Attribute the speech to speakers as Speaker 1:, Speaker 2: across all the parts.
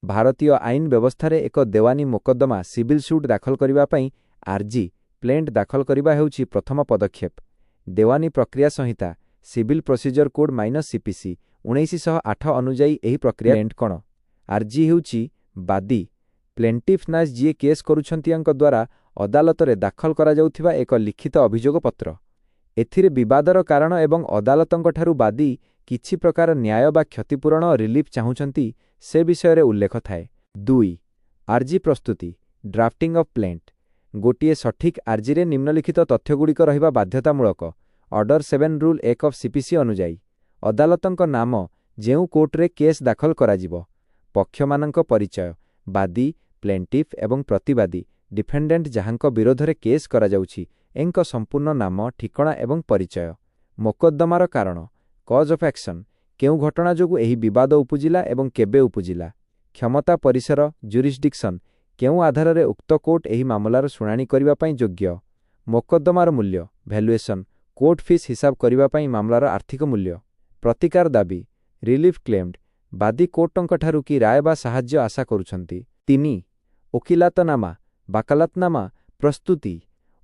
Speaker 1: भारतीय आईन व्यवस्था रे एक देवानी मोकद्दमा सिविल सूट दाखल करिबा पई आरजी प्लेंट दाखल करिबा हेउची प्रथम पदक्षेप। देवानी प्रक्रिया संहिता सिविल प्रोसीजर कोड -सीपीसी 1908 अनुजाई एही प्रक्रिया प्लेंट कण। आरजी हेउची बादी प्लेंटिफ नाज जी केस करुछंतियांक द्वारा अदालत रे दाखल करा जाउथिबा एक लिखित अभियोग पत्र। एथिरे विवादर कारण एवं अदालतंक ठारू बादी किछि प्रकार न्याय बा क्षतिपूरण रिलीफ चाहुछंती से विषय रे उल्लेख थाए। 2 आरजी प्रस्तुति ड्राफ्टिंग ऑफ प्लेंट गोटिए सठिक आरजी रे निम्नलिखित तथ्यगुड़िक रहिबा बाध्यतामूलक। ऑर्डर 7 रूल 1 ऑफ सीपीसी अनुजाई अदालतंक नाम जेउ कोर्ट रे केस दाखल कराजिबो, पक्षमानंक परिचय बादी प्लेंटिफ एवं प्रतिवादी डिफेंडेंट जहांक विरोध रे केस करा जाउछि एंक संपूर्ण नाम ठिकणा एवं परिचय, मोकद्दमार कारण कॉज ऑफ एक्शन केउ घटना जोगु एही विवाद उपजिला एवं केबे उपजिला, क्षमता परिसर जुरिस्डिक्शन केउ आधार रे उक्त कोर्ट एही मामलार शुणानी करिबा पई योग्य, मोकद्दमार मूल्य वैल्यूएशन कोर्ट फीस हिसाब करिबा पई मामलार आर्थिक मूल्य, प्रतिकार दाबी रिलीफ क्लेम्ड बादी कोर्टंक ठारू की राय बा साहाय्य आशा करुछंती। 3 ओकिलातनामा बाकालतनामा प्रस्तुति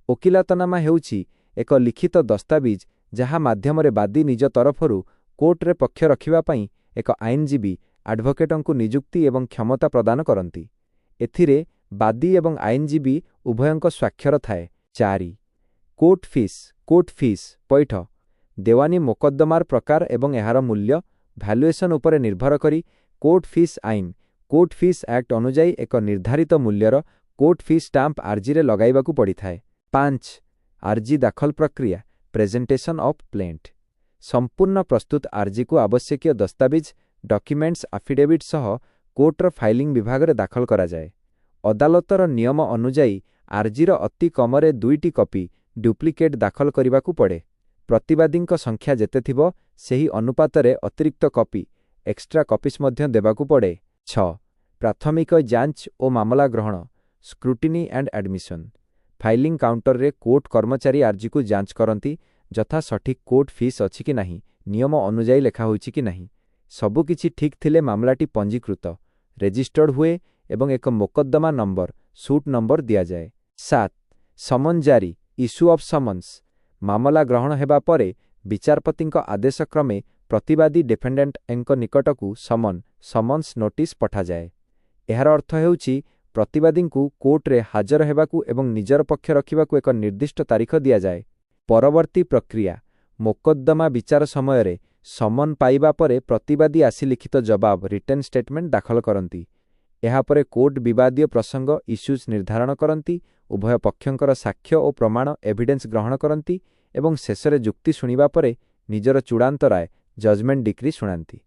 Speaker 1: ओकिलातनामा हेउछि एक लिखित दस्तावेज जहा माध्यम रे बादी निज तरफरु कोर्ट रे पक्ष रखिबा पई एक आईनजीवी एडवोकेटंकु नियुक्ति एवं क्षमता प्रदान करंती। एथिरे बादी एवं आईनजीवी उभयंक स्वाक्षर थाए। 4 कोर्ट फीस पैठ देवानी मोकद्दमार प्रकार एवं एहार मूल्य भैल्यूएशन उपरे निर्भर करी कोर्ट फीस आईन कोर्ट फीस एक्ट अनुजाई एक निर्धारित मूल्यर कोर्ट फीस स्टाम्प आरजी रे लगाइबाकू पड़ी थाए। 5 आरजी दाखल प्रक्रिया प्रेजेंटेशन ऑफ प्लेंट संपूर्ण प्रस्तुत आरजी को आवश्यकीय दस्तावेज डॉक्यूमेंट्स एफिडेविट सह कोर्टर फाइलिंग विभाग रे दाखल करा जाए। अदालतर नियम अनुजाई आरजी रो अति कमरे 2टी कॉपी डुप्लिकेट दाखल करिबाकू पड़े। प्रतिवादींक संख्या जेते थिबो सेही अनुपात रे अतिरिक्त कॉपी एक्स्ट्रा कॉपीज मध्य देबाकू पड़े। 6 प्राथमिक जांच ओ मामला ग्रहण scrutiny and admission filing counter रे कोर्ट कर्मचारी आरजी को जांच करंती जथा सठिक कोर्ट फीस अछि कि नाही, नियम अनुजाई लेखा होइछि कि नाही, सबु किछि ठीक थिले मामलाटी पंजीकृत रेजिस्टर्ड हुए एवं एक मोकद्दमा नंबर सूट नंबर दिया जाए। 7 समन जारी इश्यू ऑफ समन्स मामला ग्रहण हेबा परे विचारपतिंक आदेश क्रमे प्रतिवादी डिफेंडेंट एंक निकटकू समन्स नोटिस पठा जाए। एहार अर्थ हेउछि प्रतिवादींकू कोर्ट रे हाजर हेबाकू एवं निजर पक्ष रखिबाकू एक निर्दिष्ट तारीख दिया जाए। परवर्ती प्रक्रिया मोकद्दमा विचार समय रे समन पाइबा परे प्रतिवादी आसी लिखित जवाब रिटन स्टेटमेंट दाखल करंती। एहा परे कोर्ट विवादीय प्रसंग इश्यूज निर्धारण करंती, उभय पक्षंकर साक्ष्य और प्रमाण एविडेंस ग्रहण करंती एवं शेषरे जुक्ति शुणिबा परे निजर चूड़ांत राय जजमेंट डिक्री शुणांती।